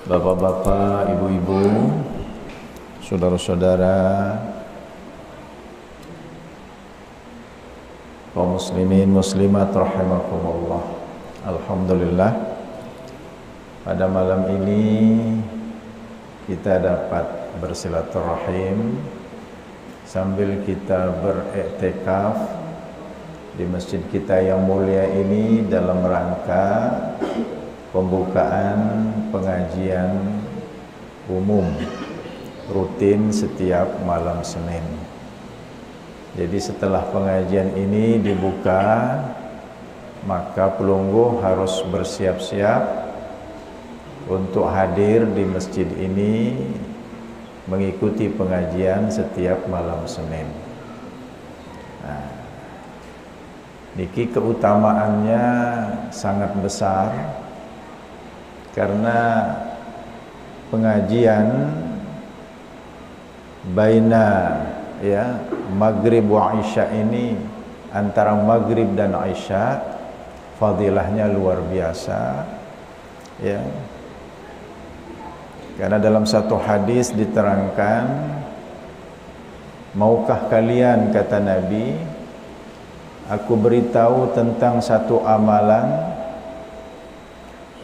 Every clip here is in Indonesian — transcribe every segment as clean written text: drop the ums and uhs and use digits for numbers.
Bapak-bapak, ibu-ibu, saudara-saudara, kaum muslimin muslimat rahimakumullah. Alhamdulillah, pada malam ini kita dapat bersilaturahim sambil kita beriktikaf di masjid kita yang mulia ini dalam rangka pembukaan pengajian umum rutin setiap malam Senin. Jadi setelah pengajian ini dibuka, maka pelunggu harus bersiap-siap untuk hadir di masjid ini mengikuti pengajian setiap malam Senin. Nah, niki keutamaannya sangat besar karena pengajian baina maghrib wa isya ini, antara maghrib dan isya, fadilahnya luar biasa ya. Karena dalam satu hadis diterangkan, maukah kalian, kata Nabi, aku beritahu tentang satu amalan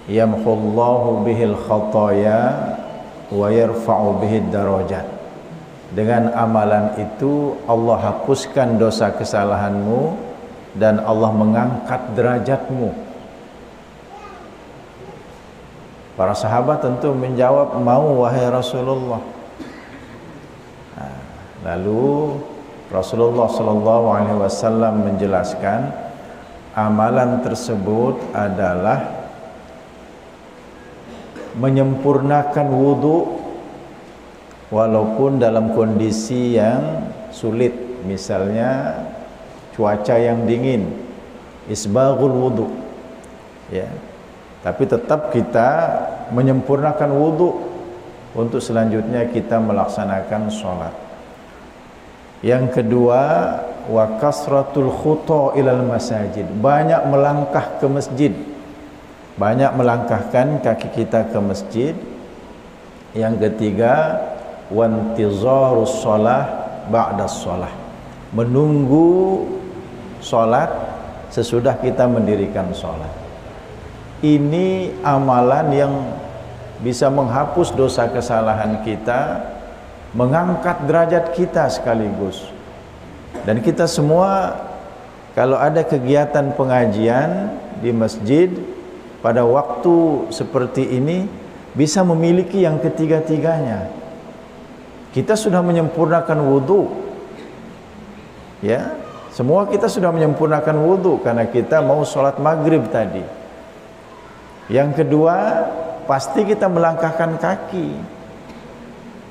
yamhullahu bihil khataya wa yarfa'u bihid darajat. Dengan amalan itu Allah hapuskan dosa kesalahanmu dan Allah mengangkat derajatmu. Para sahabat tentu menjawab, mau wahai Rasulullah. Nah, lalu Rasulullah SAW menjelaskan amalan tersebut adalah menyempurnakan wudu walaupun dalam kondisi yang sulit, misalnya cuaca yang dingin, isbaghul wudu ya, tapi tetap kita menyempurnakan wudu untuk selanjutnya kita melaksanakan sholat. Yang kedua, wa kasratul khuta ilal masajid, banyak melangkah ke masjid, banyak melangkahkan kaki kita ke masjid. Yang ketiga, wantizarus shalah ba'das shalah, menunggu sholat sesudah kita mendirikan sholat. Ini amalan yang bisa menghapus dosa kesalahan kita, mengangkat derajat kita sekaligus. Dan kita semua kalau ada kegiatan pengajian di masjid pada waktu seperti ini bisa memiliki yang ketiga-tiganya. Kita sudah menyempurnakan wudu ya, semua kita sudah menyempurnakan wudu karena kita mau sholat maghrib tadi. Yang kedua, pasti kita melangkahkan kaki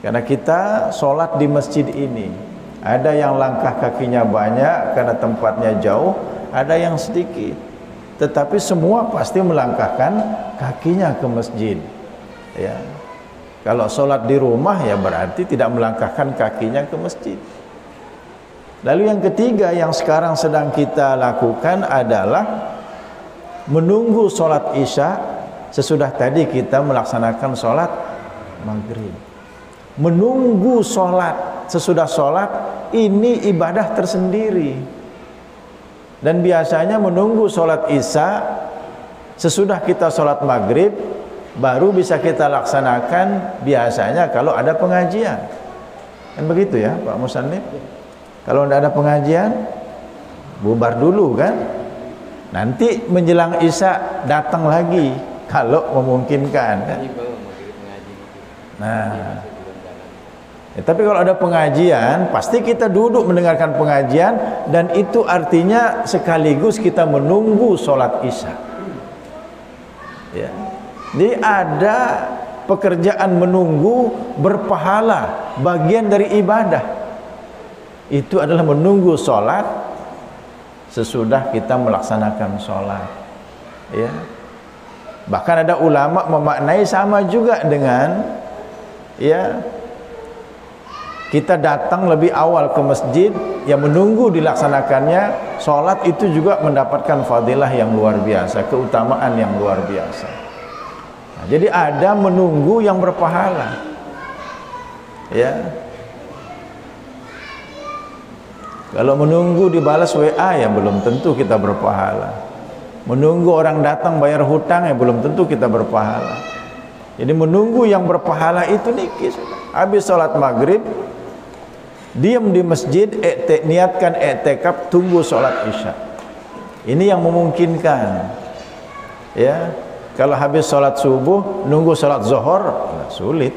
karena kita sholat di masjid ini. Ada yang langkah kakinya banyak karena tempatnya jauh, ada yang sedikit, tetapi semua pasti melangkahkan kakinya ke masjid ya. Kalau sholat di rumah ya berarti tidak melangkahkan kakinya ke masjid. Lalu yang ketiga yang sekarang sedang kita lakukan adalah menunggu sholat isya sesudah tadi kita melaksanakan sholat maghrib. Menunggu sholat sesudah sholat ini ibadah tersendiri. Dan biasanya menunggu sholat isya sesudah kita sholat maghrib baru bisa kita laksanakan biasanya kalau ada pengajian. Kan begitu ya Pak Musannif? Kalau tidak ada pengajian, bubar dulu kan? Nanti menjelang isya datang lagi kalau memungkinkan kan? Nah, ya, tapi kalau ada pengajian pasti kita duduk mendengarkan pengajian, dan itu artinya sekaligus kita menunggu sholat isya ya. Jadi ada pekerjaan menunggu berpahala, bagian dari ibadah. Itu adalah menunggu sholat sesudah kita melaksanakan sholat ya. Bahkan ada ulama memaknai sama juga dengan ya, kita datang lebih awal ke masjid, yang menunggu dilaksanakannya sholat itu juga mendapatkan fadilah yang luar biasa, keutamaan yang luar biasa. Jadi ada menunggu yang berpahala. Ya. Kalau menunggu dibalas WA ya belum tentu kita berpahala. Menunggu orang datang bayar hutang ya belum tentu kita berpahala. Jadi menunggu yang berpahala itu nikis. Habis sholat maghrib, diam di masjid, niatkan i'tikaf, tunggu sholat isya. Ini yang memungkinkan. Ya, kalau habis sholat subuh, nunggu sholat zuhur, sulit.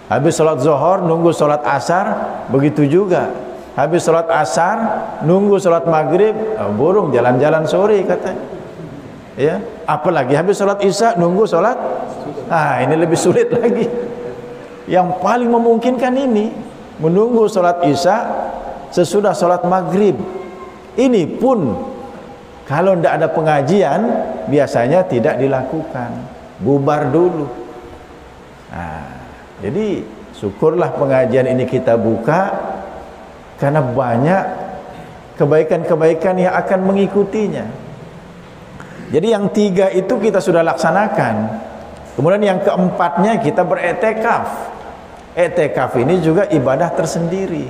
Habis sholat zuhur, nunggu sholat asar, begitu juga. Habis sholat asar, nunggu sholat maghrib, burung jalan-jalan sore katanya. Ya, apalagi habis sholat isya, nunggu sholat. Ini lebih sulit lagi. Yang paling memungkinkan ini menunggu sholat isya sesudah sholat maghrib. Ini pun kalau tidak ada pengajian biasanya tidak dilakukan, bubar dulu. Jadi syukurlah pengajian ini kita buka, karena banyak kebaikan-kebaikan yang akan mengikutinya. Jadi yang 3 itu kita sudah laksanakan. Kemudian yang keempatnya kita beriktikaf. Iktikaf ini juga ibadah tersendiri.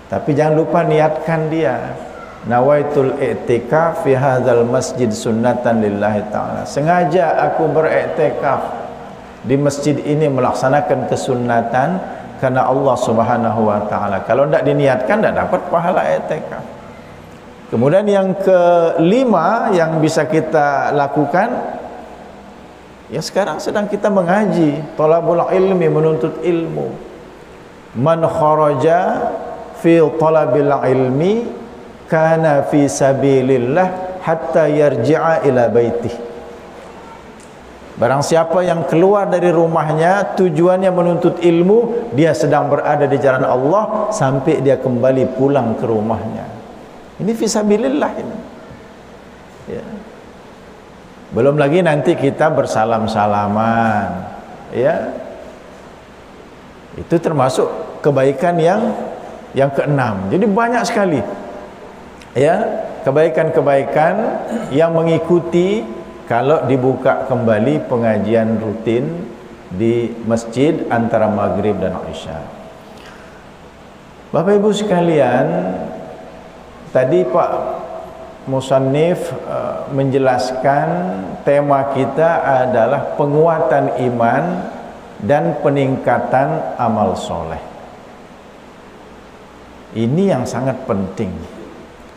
Tapi jangan lupa niatkan dia. Nawaitul i'tikaf fi hadzal masjid sunnatan lillahi ta'ala. Sengaja aku beriktikaf di masjid ini melaksanakan kesunnatan karena Allah Subhanahu wa taala. Kalau tidak diniatkan tidak dapat pahala i'tikaf. Kemudian yang kelima yang bisa kita lakukan, ya sekarang sedang kita mengaji, talabul ilmi, menuntut ilmu. Man kharaja fi talabil ilmi kana fi sabilillah hatta yarji'a ila baitih. Barang siapa yang keluar dari rumahnya tujuannya menuntut ilmu, dia sedang berada di jalan Allah sampai dia kembali pulang ke rumahnya. Ini fi sabilillah ini. Ya. Belum lagi nanti kita bersalam-salaman, ya. Itu termasuk kebaikan yang keenam. Jadi banyak sekali, ya, kebaikan-kebaikan yang mengikuti kalau dibuka kembali pengajian rutin di masjid antara maghrib dan isya. Bapak Ibu sekalian, tadi Pak Musannif menjelaskan tema kita adalah penguatan iman dan peningkatan amal soleh. Ini yang sangat penting,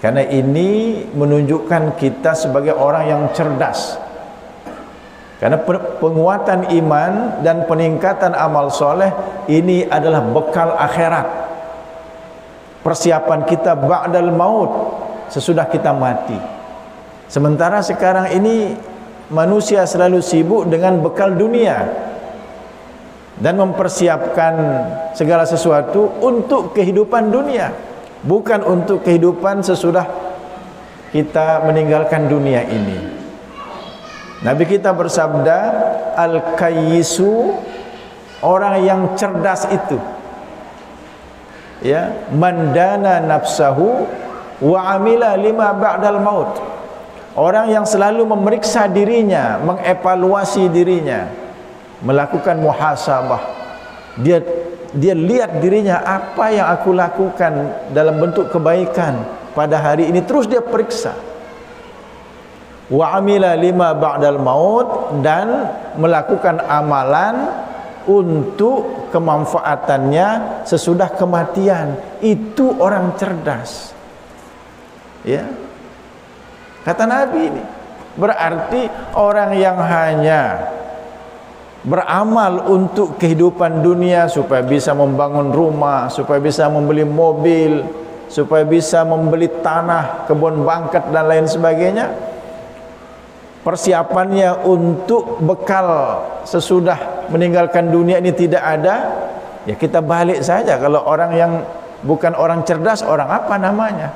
karena ini menunjukkan kita sebagai orang yang cerdas. Karena penguatan iman dan peningkatan amal soleh ini adalah bekal akhirat, persiapan kita ba'dal maut, sesudah kita mati. Sementara sekarang ini manusia selalu sibuk dengan bekal dunia dan mempersiapkan segala sesuatu untuk kehidupan dunia, bukan untuk kehidupan sesudah kita meninggalkan dunia ini. Nabi kita bersabda, al-kayyisu, orang yang cerdas itu, ya, mandana nafsahu wa amila lima ba'dal maut. Orang yang selalu memeriksa dirinya, mengevaluasi dirinya, melakukan muhasabah. Dia lihat dirinya, apa yang aku lakukan dalam bentuk kebaikan pada hari ini, terus dia periksa. Wa amila lima ba'dal maut, dan melakukan amalan untuk kemanfaatannya sesudah kematian. Itu orang cerdas. Ya, kata Nabi ini berarti orang yang hanya beramal untuk kehidupan dunia, supaya bisa membangun rumah, supaya bisa membeli mobil, supaya bisa membeli tanah, kebun bangket dan lain sebagainya, persiapannya untuk bekal sesudah meninggalkan dunia ini tidak ada, ya kita balik saja. Kalau orang yang bukan orang cerdas, orang apa namanya?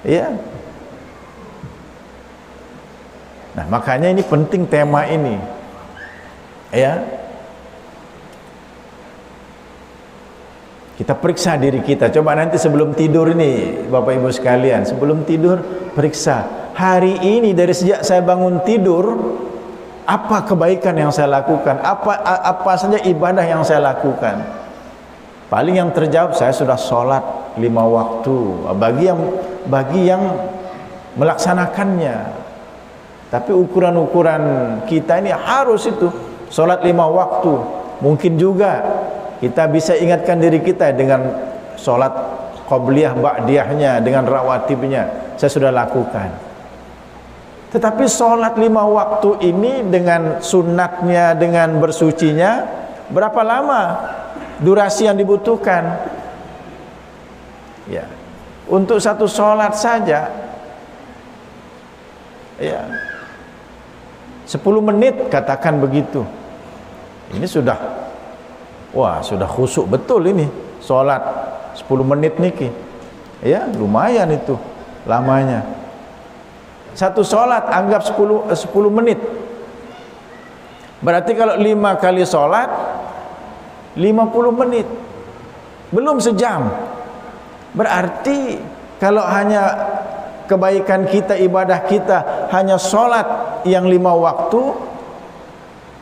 Ya. Nah, makanya ini penting tema ini. Ya. Kita periksa diri kita. Coba nanti sebelum tidur ini, Bapak Ibu sekalian, sebelum tidur periksa. Hari ini dari sejak saya bangun tidur, Apa kebaikan yang saya lakukan? Apa saja ibadah yang saya lakukan? Paling yang terjawab, saya sudah sholat 5 waktu. Bagi yang melaksanakannya. Tapi ukuran-ukuran kita ini harus itu sholat 5 waktu. Mungkin juga kita bisa ingatkan diri kita dengan sholat qabliyah ba'diyahnya, dengan rawatibnya. Saya sudah lakukan. Tetapi sholat 5 waktu ini dengan sunatnya, dengan bersucinya, berapa lama durasi yang dibutuhkan? Ya, untuk satu sholat saja, ya, 10 menit katakan begitu. Ini sudah, wah sudah khusyuk betul ini sholat 10 menit niki. Ya, lumayan itu lamanya. Satu sholat anggap 10 menit. Berarti kalau 5 kali sholat 50 menit. Belum sejam. Berarti kalau hanya kebaikan kita, ibadah kita hanya sholat yang 5 waktu,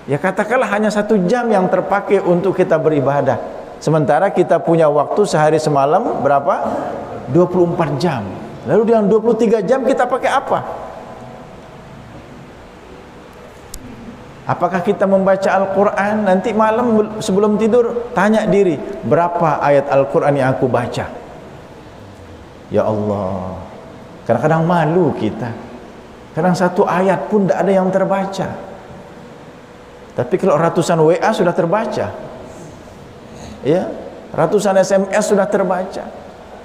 ya katakanlah hanya 1 jam yang terpakai untuk kita beribadah. Sementara kita punya waktu sehari semalam berapa? 24 jam. Lalu dengan 23 jam kita pakai apa? Apakah kita membaca Al-Quran? Nanti malam sebelum tidur tanya diri, berapa ayat Al-Quran yang aku baca? Ya Allah, kadang-kadang malu kita. Kadang 1 ayat pun tidak ada yang terbaca. Tapi kalau ratusan WA sudah terbaca, ya, ratusan SMS sudah terbaca,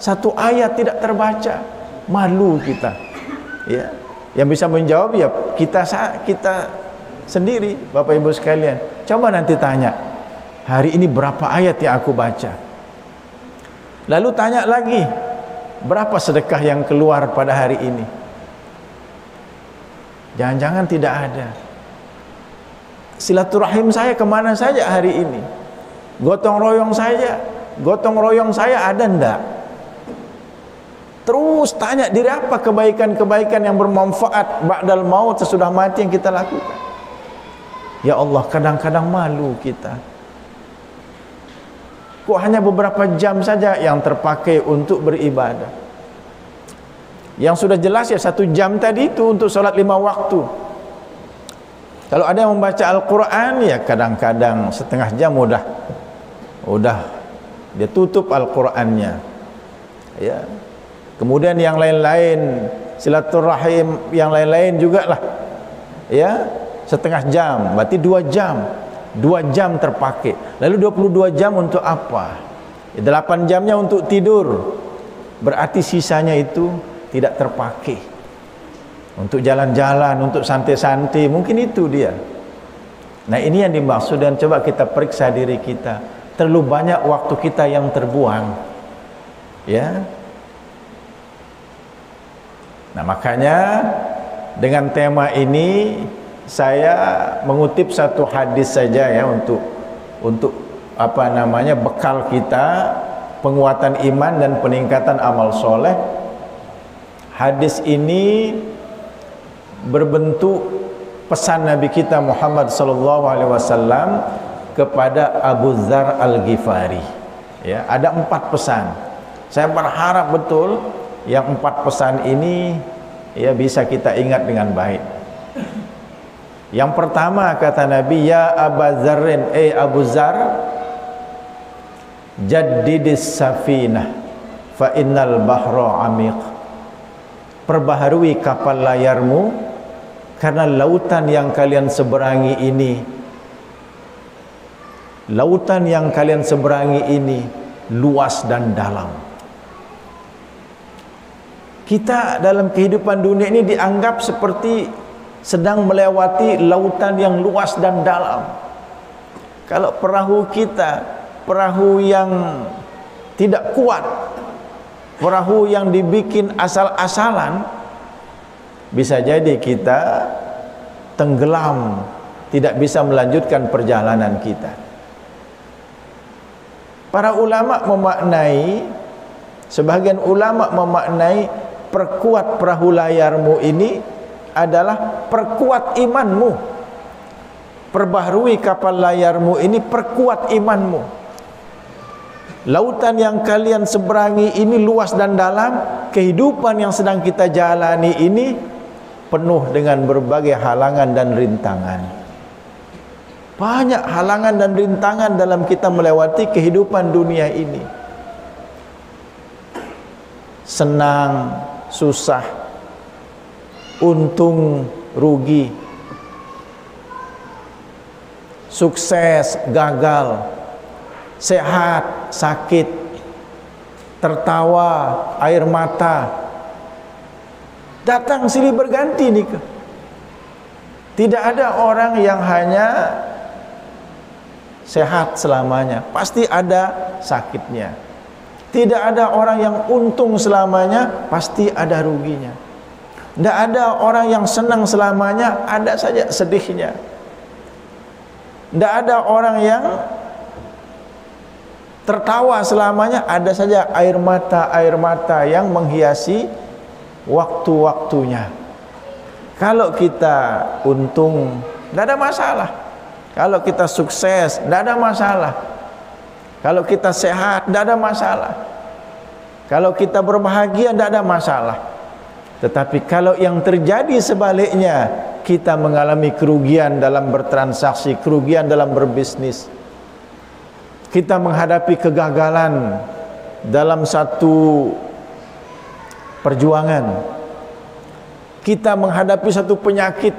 1 ayat tidak terbaca, malu kita. Ya, yang bisa menjawab ya kita sendiri, Bapak Ibu sekalian. Coba nanti tanya, hari ini berapa ayat yang aku baca? Lalu tanya lagi, berapa sedekah yang keluar pada hari ini? Jangan-jangan tidak ada. Silaturahim saya kemana saja hari ini? Gotong royong saya ada enggak? Terus tanya diri, apa kebaikan-kebaikan yang bermanfaat ba'dal maut, sesudah mati yang kita lakukan? Ya Allah, kadang-kadang malu kita. Kok hanya beberapa jam saja yang terpakai untuk beribadah? Yang sudah jelas ya 1 jam tadi itu untuk sholat 5 waktu. Kalau ada yang membaca Al-Quran, ya kadang-kadang setengah jam udah dia tutup Al-Qurannya. Ya. Kemudian yang lain-lain, silaturahim yang lain-lain juga lah. Ya, setengah jam, berarti 2 jam. 2 jam terpakai. Lalu 22 jam untuk apa? 8 jamnya untuk tidur. Berarti sisanya itu tidak terpakai. Untuk jalan-jalan, untuk santai-santai, mungkin itu dia. Nah, ini yang dimaksud, dan coba kita periksa diri kita. Terlalu banyak waktu kita yang terbuang. Ya. Nah, makanya dengan tema ini saya mengutip 1 hadis saja ya untuk bekal kita, penguatan iman dan peningkatan amal soleh. Hadis ini berbentuk pesan Nabi kita Muhammad SAW kepada Abu Dzar Al-Ghifari. Ya, ada 4 pesan. Saya berharap betul yang 4 pesan ini ya bisa kita ingat dengan baik. Yang pertama kata Nabi, ya Abu Dzarrin, Abu Dzar, jaddidis safinah fa innal bahra amiq. Perbaharui kapal layarmu, karena lautan yang kalian seberangi ini luas dan dalam. Kita dalam kehidupan dunia ini dianggap seperti sedang melewati lautan yang luas dan dalam. Kalau perahu kita, perahu yang tidak kuat, perahu yang dibikin asal-asalan, bisa jadi kita tenggelam, tidak bisa melanjutkan perjalanan kita. Para ulama memaknai, sebagian ulama memaknai, perkuat perahu layarmu ini adalah perkuat imanmu. perbaharui kapal layarmu ini, perkuat imanmu. Lautan yang kalian seberangi ini luas dan dalam. Kehidupan yang sedang kita jalani ini penuh dengan berbagai halangan dan rintangan. Banyak halangan dan rintangan dalam kita melewati kehidupan dunia ini. Senang, susah, untung, rugi, sukses, gagal, sehat, sakit, tertawa, air mata, datang silih berganti nih. Tidak ada orang yang hanya sehat selamanya, pasti ada sakitnya. Tidak ada orang yang untung selamanya, pasti ada ruginya. Tidak ada orang yang senang selamanya, ada saja sedihnya. Tidak ada orang yang tertawa selamanya, ada saja air mata yang menghiasi waktu-waktunya. Kalau kita untung, tidak ada masalah. Kalau kita sukses, tidak ada masalah. Kalau kita sehat, tidak ada masalah. Kalau kita berbahagia, tidak ada masalah. Tetapi kalau yang terjadi sebaliknya, kita mengalami kerugian dalam bertransaksi, kerugian dalam berbisnis, kita menghadapi kegagalan dalam satu perjuangan, kita menghadapi satu penyakit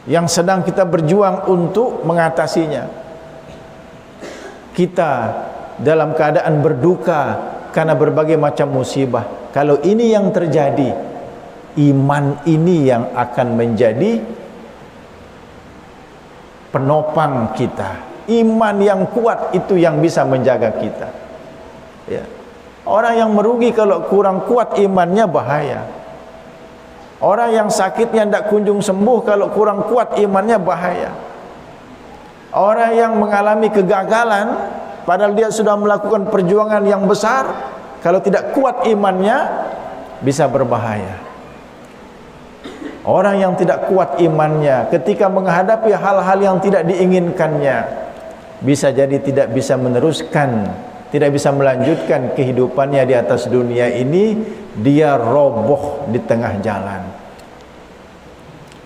yang sedang kita berjuang untuk mengatasinya, kita dalam keadaan berduka karena berbagai macam musibah. Kalau ini yang terjadi, iman ini yang akan menjadi penopang kita. Iman yang kuat itu yang bisa menjaga kita. Ya. Orang yang merugi kalau kurang kuat imannya bahaya. Orang yang sakitnya tidak kunjung sembuh kalau kurang kuat imannya bahaya. Orang yang mengalami kegagalan padahal dia sudah melakukan perjuangan yang besar, kalau tidak kuat imannya bisa berbahaya. Orang yang tidak kuat imannya ketika menghadapi hal-hal yang tidak diinginkannya, bisa jadi tidak bisa meneruskan, tidak bisa melanjutkan kehidupannya di atas dunia ini, dia roboh di tengah jalan.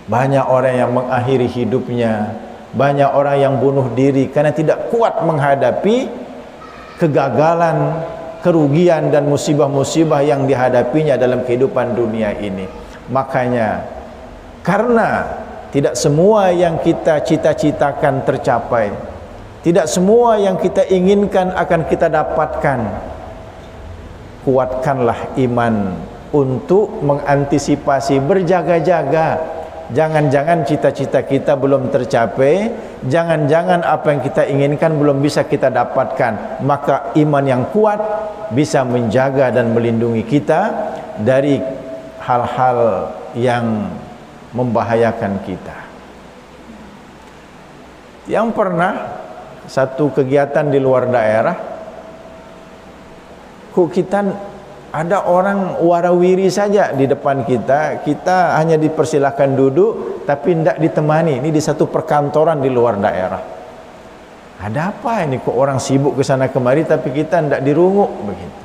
Banyak orang yang mengakhiri hidupnya, banyak orang yang bunuh diri karena tidak kuat menghadapi kegagalan, kerugian dan musibah-musibah yang dihadapinya dalam kehidupan dunia ini. Makanya karena tidak semua yang kita cita-citakan tercapai, tidak semua yang kita inginkan akan kita dapatkan, kuatkanlah iman untuk mengantisipasi, berjaga-jaga. Jangan-jangan cita-cita kita belum tercapai, jangan-jangan apa yang kita inginkan belum bisa kita dapatkan. Maka iman yang kuat bisa menjaga dan melindungi kita dari hal-hal yang membahayakan kita. Yang pernah satu kegiatan di luar daerah, kok kita ada orang warawiri saja di depan kita, kita hanya dipersilahkan duduk tapi tidak ditemani. Ini di satu perkantoran di luar daerah. Ada apa ini, kok orang sibuk ke sana kemari tapi kita tidak dirunguk begitu.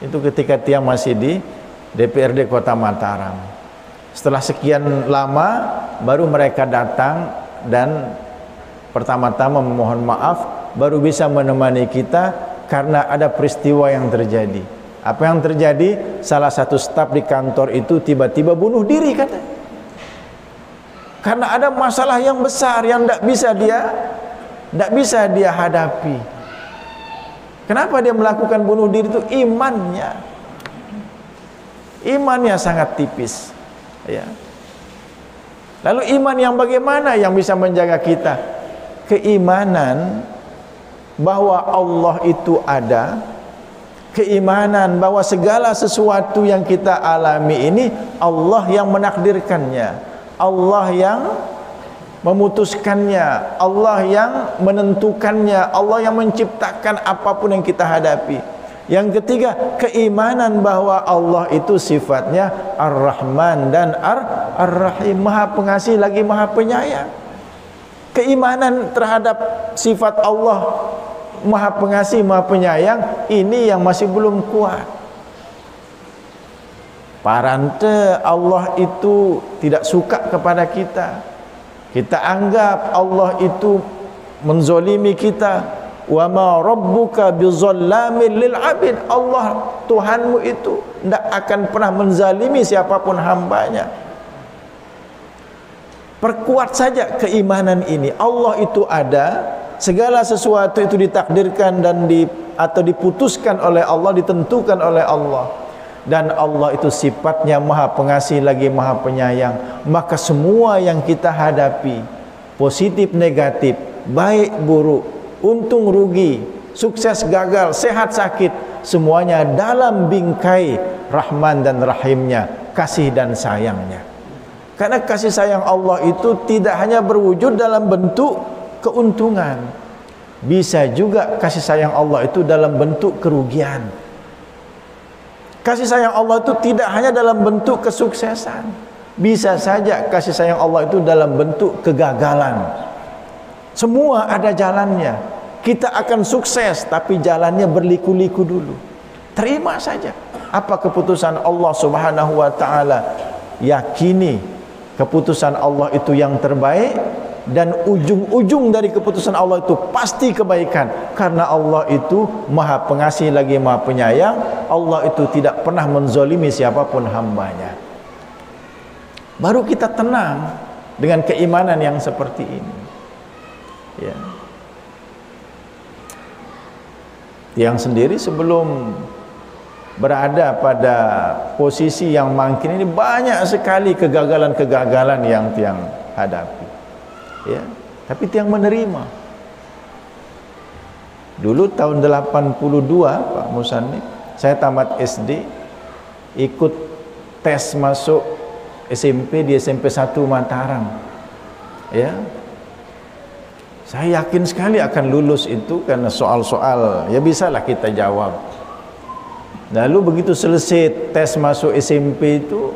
Itu ketika Tiang masih di DPRD Kota Mataram. Setelah sekian lama baru mereka datang dan pertama-tama memohon maaf, baru bisa menemani kita karena ada peristiwa yang terjadi. Apa yang terjadi? Salah satu staf di kantor itu tiba-tiba bunuh diri katanya. Karena ada masalah yang besar yang tidak bisa dia hadapi. Kenapa dia melakukan bunuh diri itu? Imannya sangat tipis. Ya. Lalu iman yang bagaimana yang bisa menjaga kita? Keimanan bahwa Allah itu ada, keimanan bahwa segala sesuatu yang kita alami ini Allah yang menakdirkannya, Allah yang memutuskannya, Allah yang menentukannya, Allah yang menciptakan apapun yang kita hadapi. Yang ketiga, keimanan bahwa Allah itu sifatnya Ar-Rahman dan Ar-Rahim, Maha Pengasih lagi Maha Penyayang. Keimanan terhadap sifat Allah Maha Pengasih, Maha Penyayang, ini yang masih belum kuat. Parante Allah itu tidak suka kepada kita. Kita anggap Allah itu menzolimi kita. Wa ma rabbuka bizallamin lil abid. Allah Tuhanmu itu tidak akan pernah menzalimi siapapun hambanya. Perkuat saja keimanan ini. Allah itu ada, segala sesuatu itu ditakdirkan dan atau diputuskan oleh Allah, ditentukan oleh Allah. Dan Allah itu sifatnya Maha Pengasih lagi Maha Penyayang. Maka semua yang kita hadapi, positif negatif, baik buruk, untung rugi, sukses gagal, sehat sakit, semuanya dalam bingkai Rahman dan Rahimnya, kasih dan sayangnya. Karena kasih sayang Allah itu tidak hanya berwujud dalam bentuk keuntungan, bisa juga kasih sayang Allah itu dalam bentuk kerugian. Kasih sayang Allah itu tidak hanya dalam bentuk kesuksesan, bisa saja kasih sayang Allah itu dalam bentuk kegagalan. Semua ada jalannya. Kita akan sukses tapi jalannya berliku-liku dulu. Terima saja apa keputusan Allah Subhanahu wa taala. Yakini keputusan Allah itu yang terbaik, dan ujung-ujung dari keputusan Allah itu pasti kebaikan, karena Allah itu Maha Pengasih lagi Maha Penyayang. Allah itu tidak pernah menzolimi siapapun hambanya. Baru kita tenang dengan keimanan yang seperti ini, ya. Yang sendiri sebelum berada pada posisi yang makin ini, banyak sekali kegagalan-kegagalan yang tiang hadapi, ya. Tapi tiang menerima. Dulu tahun 82 Pak Musannif, saya tamat SD, ikut tes masuk SMP di SMP 1 Mataram, ya. Saya yakin sekali akan lulus itu karena soal-soal ya bisalah kita jawab. Lalu begitu selesai tes masuk SMP itu,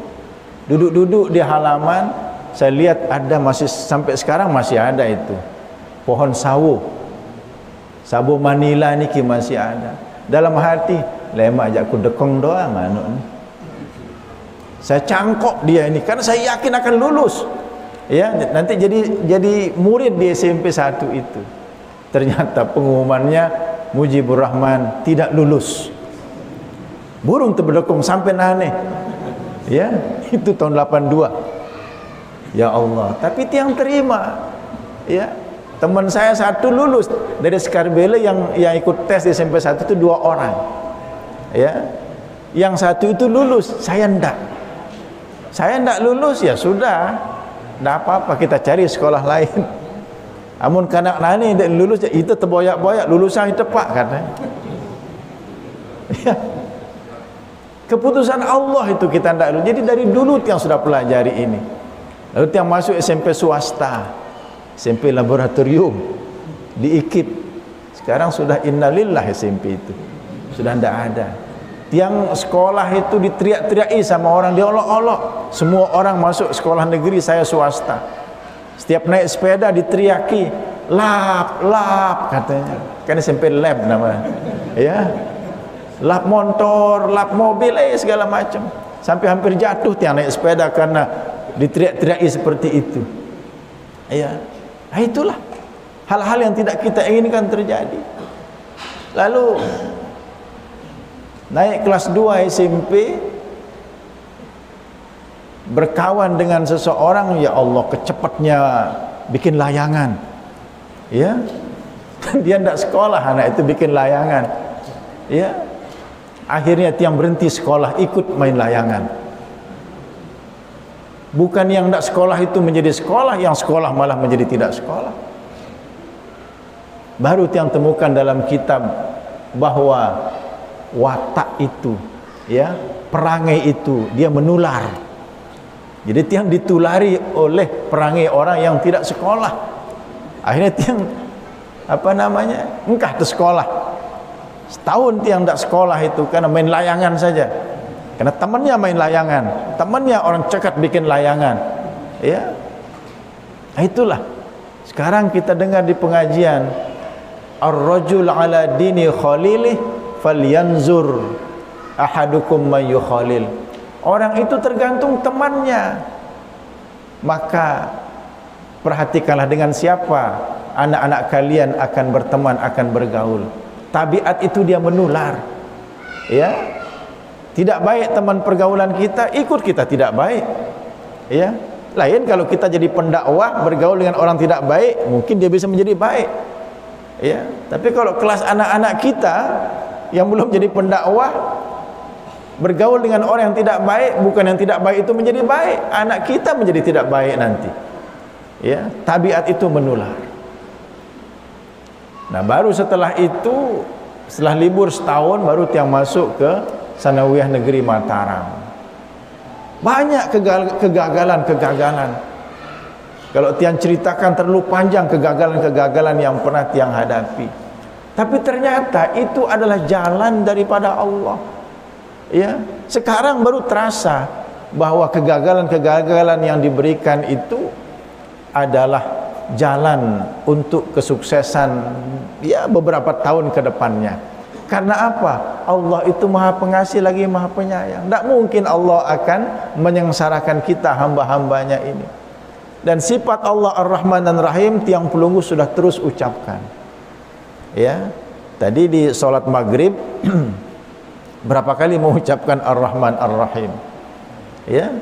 duduk-duduk di halaman, saya lihat ada, masih sampai sekarang masih ada itu, pohon sawo Manila niki masih ada. Dalam hati, lemak aja aku dekong doang anu ni. Saya cangkok dia ini karena saya yakin akan lulus. Ya, nanti jadi murid di SMP 1 itu. Ternyata pengumumannya Mujibur Rahman tidak lulus. Burung terbedokong sampai nane. Ya, itu tahun 82. Ya Allah, tapi tiang terima. Ya, teman saya satu lulus dari Skarbele, yang ikut tes di SMP 1 itu 2 orang. Ya. Yang satu itu lulus, saya ndak. Saya ndak lulus, ya sudah. Ndak apa-apa, kita cari sekolah lain. Amun kanak nani ndak lulus, itu terboyak-boyak lulusan tepak katanya. Ya. Keputusan Allah itu kita ndak lulus. Jadi dari dulu yang sudah pelajari ini. Lalu yang masuk SMP swasta, SMP laboratorium di IKIP. Sekarang sudah innalillah SMP itu. Sudah ndak ada. Tiang sekolah itu diteriak-teriaki sama orang, diolok-olok. Semua orang masuk sekolah negeri, saya swasta. Setiap naik sepeda diteriaki, lap katanya. Kan SMP lab namanya. Ya. Lap motor, lap mobil, segala macam. Sampai hampir jatuh tiang naik sepeda karena diteriak-teriaki seperti itu. Ya. Nah, itulah hal-hal yang tidak kita inginkan terjadi. Lalu naik kelas 2 SMP, berkawan dengan seseorang, ya Allah, kecepatnya bikin layangan. Ya. Dia tidak sekolah, anak itu bikin layangan. Ya. Akhirnya tiang berhenti sekolah, ikut main layangan. Bukan yang tidak sekolah itu menjadi sekolah, yang sekolah malah menjadi tidak sekolah. Baru tiang temukan dalam kitab bahwa watak itu, ya, perangai itu dia menular. Jadi tiang ditulari oleh perangai orang yang tidak sekolah. Akhirnya tiang engkah ke sekolah. Setahun tiang tidak sekolah itu karena main layangan saja. Karena temannya main layangan, temannya orang cekat bikin layangan. Ya. Nah, itulah. Sekarang kita dengar di pengajian, ar-rajul ala dini khalilih falyanzur ahadukum may yukhalil. Orang itu tergantung temannya. Maka perhatikanlah dengan siapa anak-anak kalian akan berteman, akan bergaul. Tabiat itu dia menular. Ya. Tidak baik teman pergaulan kita, ikut kita tidak baik. Ya. Lain kalau kita jadi pendakwah bergaul dengan orang tidak baik, mungkin dia bisa menjadi baik. Ya. Tapi kalau kelas anak-anak kita yang belum jadi pendakwah bergaul dengan orang yang tidak baik, bukan yang tidak baik itu menjadi baik, anak kita menjadi tidak baik nanti. Ya, tabiat itu menular. Nah, baru setelah itu, setelah libur setahun baru tiang masuk ke Sanawiyah Negeri Mataram. Banyak kegagalan. Kalau tiang ceritakan terlalu panjang kegagalan yang pernah tiang hadapi. Tapi ternyata itu adalah jalan daripada Allah. Ya, sekarang baru terasa bahwa kegagalan yang diberikan itu adalah jalan untuk kesuksesan ya beberapa tahun ke depannya. Karena apa? Allah itu Maha Pengasih lagi Maha Penyayang. Tidak mungkin Allah akan menyengsarakan kita hamba-hambanya ini. Dan sifat Allah Ar-Rahman dan Rahim tiang pelunggu sudah terus ucapkan. Ya, tadi di sholat maghrib berapa kali mengucapkan Ar-Rahman Ar-Rahim? Ya,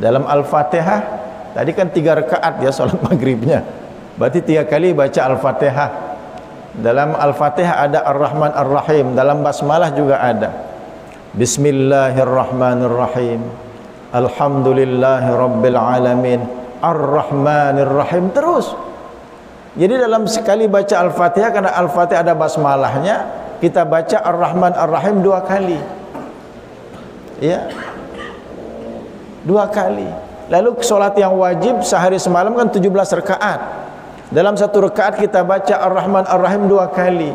dalam Al-Fatihah tadi kan 3 rakaat ya sholat maghribnya. Berarti 3 kali baca Al-Fatihah. Dalam Al-Fatihah ada Ar-Rahman Ar-Rahim, dalam basmalah juga ada. Bismillahirrahmanirrahim. Alhamdulillahirabbil alamin. Ar-Rahmanir Rahim terus. Jadi dalam sekali baca Al-Fatihah, karena Al-Fatihah ada basmalahnya, kita baca Ar-Rahman Ar-Rahim 2 kali. Ya. 2 kali. Lalu sholat yang wajib sehari semalam kan 17 rakaat. Dalam 1 rakaat kita baca Ar-Rahman Ar-Rahim 2 kali.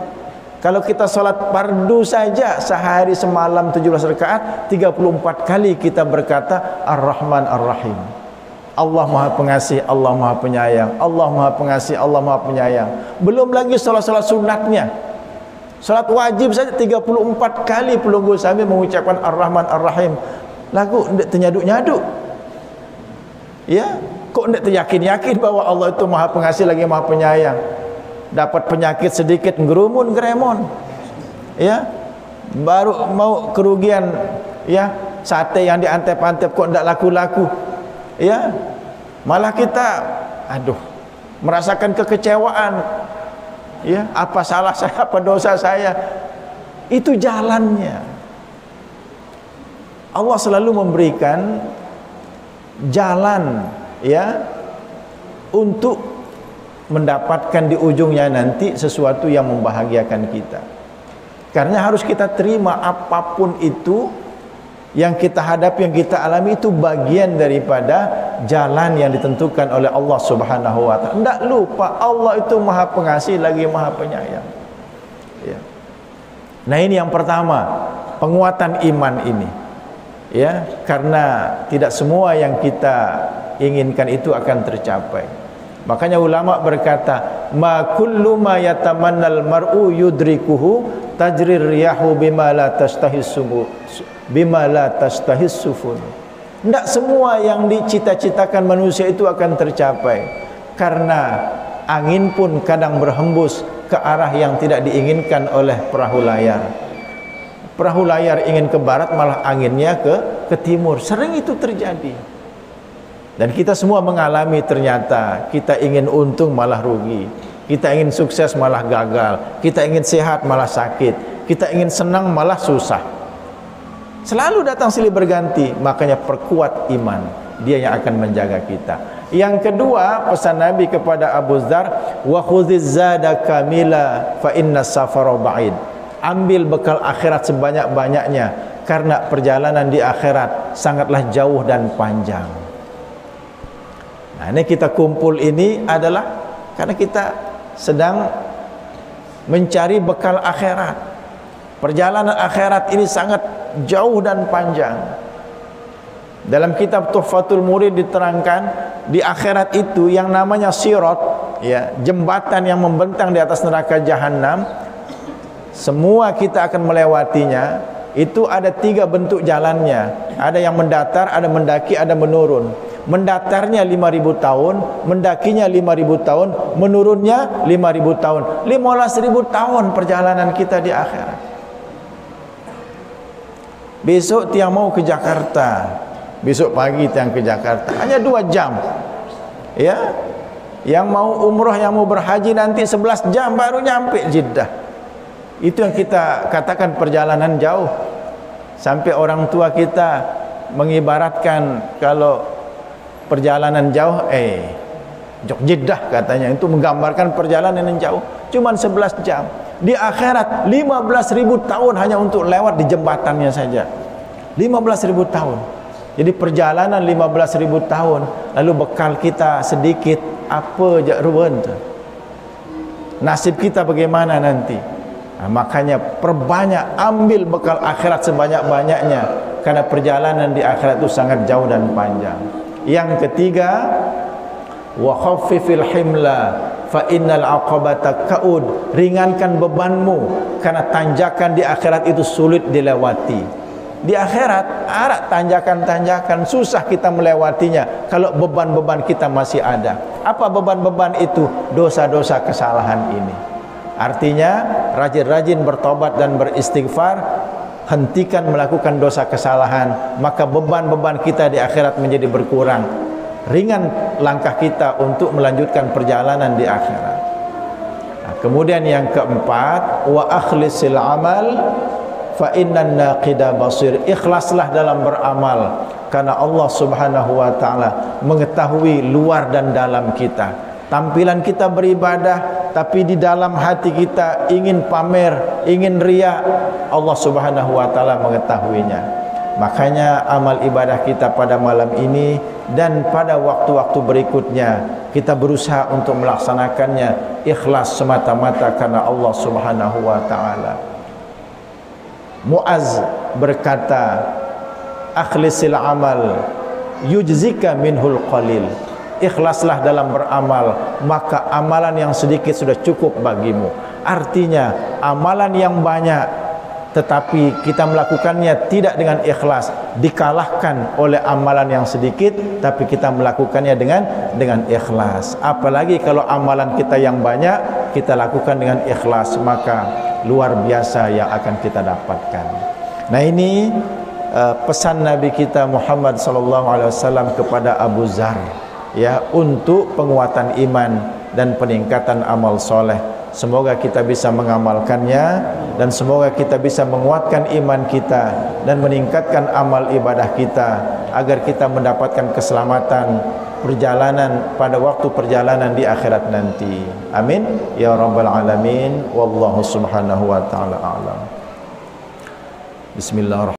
Kalau kita sholat fardu saja sehari semalam 17 rakaat, 34 kali kita berkata Ar-Rahman Ar-Rahim. Allah Maha Pengasih, Allah Maha Penyayang. Allah Maha Pengasih, Allah Maha Penyayang. Belum lagi sholat-sholat sunatnya. Sholat wajib saja 34 kali pelunggu sambil mengucapkan Ar-Rahman Ar-Rahim. Lagu tidak ternyaduk-nyaduk. Ya, kok tidak teryakin-yakin bahwa Allah itu Maha Pengasih lagi Maha Penyayang. Dapat penyakit sedikit gerumun geremon. Ya. Baru mau kerugian ya, sate yang diantep-antep kok tidak laku-laku. Ya. Malah kita merasakan kekecewaan. Ya, apa salah saya, apa dosa saya? Itu jalannya. Allah selalu memberikan jalan ya untuk mendapatkan di ujungnya nanti sesuatu yang membahagiakan kita. Karena harus kita terima apapun itu yang kita hadapi, yang kita alami, itu bagian daripada jalan yang ditentukan oleh Allah Subhanahu wa taala. Tidak lupa Allah itu Maha Pengasih lagi Maha Penyayang. Ya. Nah, ini yang pertama, penguatan iman ini. Ya, karena tidak semua yang kita inginkan itu akan tercapai. Makanya ulama berkata, ma kullu ma yatamannal mar'u yudrikuhu tajrir riyahu bima la tastahis sufun. Tidak semua yang dicita-citakan manusia itu akan tercapai, karena angin pun kadang berhembus ke arah yang tidak diinginkan oleh perahu layar. Perahu layar ingin ke barat, malah anginnya ke timur. Sering itu terjadi. Dan kita semua mengalami, ternyata kita ingin untung malah rugi, kita ingin sukses malah gagal, kita ingin sehat malah sakit, kita ingin senang malah susah. Selalu datang silih berganti. Makanya perkuat iman, dia yang akan menjaga kita. Yang kedua, pesan Nabi kepada Abu Dzar, wa khudziz zada kamila fa inna safara ba'id. Ambil bekal akhirat sebanyak-banyaknya, karena perjalanan di akhirat sangatlah jauh dan panjang. Nah, ini kita kumpul ini adalah karena kita sedang mencari bekal akhirat. Perjalanan akhirat ini sangat jauh dan panjang. Dalam kitab Tuhfatul Murid diterangkan, di akhirat itu yang namanya sirat, ya, jembatan yang membentang di atas neraka jahanam, semua kita akan melewatinya. Itu ada 3 bentuk jalannya. Ada yang mendatar, ada mendaki, ada menurun. Mendatarnya 5.000 tahun, mendakinya 5.000 tahun, menurunnya 5.000 tahun. 15.000 tahun perjalanan kita di akhirat. Besok tiang mau ke Jakarta, besok pagi tiang ke Jakarta, hanya 2 jam. Ya, yang mau umroh, yang mau berhaji nanti 11 jam baru nyampe Jeddah. Itu yang kita katakan perjalanan jauh. Sampai orang tua kita mengibaratkan kalau perjalanan jauh, Jeddah katanya, itu menggambarkan perjalanan yang jauh. Cuman 11 jam. Di akhirat 15.000 tahun hanya untuk lewat di jembatannya saja. 15.000 tahun. Jadi perjalanan 15.000 tahun, lalu bekal kita sedikit, apa jak ruwen tu. Nasib kita bagaimana nanti? Nah, makanya perbanyak, ambil bekal akhirat sebanyak-banyaknya, karena perjalanan di akhirat itu sangat jauh dan panjang. Yang ketiga, wa khaffifil himla fa innal aqabata kaud. Ringankan bebanmu, karena tanjakan di akhirat itu sulit dilewati. Di akhirat ada tanjakan-tanjakan, susah kita melewatinya kalau beban-beban kita masih ada. Apa beban-beban itu? Dosa-dosa kesalahan ini. Artinya rajin-rajin bertobat dan beristighfar, hentikan melakukan dosa kesalahan, maka beban-beban kita di akhirat menjadi berkurang. Ringan langkah kita untuk melanjutkan perjalanan di akhirat. Nah, kemudian yang keempat, wa akhlisil amal fa innan naqida basir. Ikhlaslah dalam beramal, karena Allah Subhanahu wa taala mengetahui luar dan dalam kita. Tampilan kita beribadah, tapi di dalam hati kita ingin pamer, ingin riya, Allah Subhanahu wa taala mengetahuinya. Makanya amal ibadah kita pada malam ini dan pada waktu-waktu berikutnya, kita berusaha untuk melaksanakannya ikhlas semata-mata karena Allah Subhanahu wa taala. Muaz berkata, akhlisil amal yujzika minhul qalil. Ikhlaslah dalam beramal, maka amalan yang sedikit sudah cukup bagimu. Artinya amalan yang banyak tetapi kita melakukannya tidak dengan ikhlas, dikalahkan oleh amalan yang sedikit tapi kita melakukannya dengan ikhlas. Apalagi kalau amalan kita yang banyak kita lakukan dengan ikhlas, maka luar biasa yang akan kita dapatkan. Nah, ini pesan Nabi kita Muhammad SAW kepada Abu Dzar, ya, untuk penguatan iman dan peningkatan amal soleh. Semoga kita bisa mengamalkannya dan semoga kita bisa menguatkan iman kita dan meningkatkan amal ibadah kita agar kita mendapatkan keselamatan perjalanan pada waktu perjalanan di akhirat nanti. Amin ya rabbal alamin. Wallahu subhanahu wa ta'ala a'lam. Bismillahirrahmanirrahim.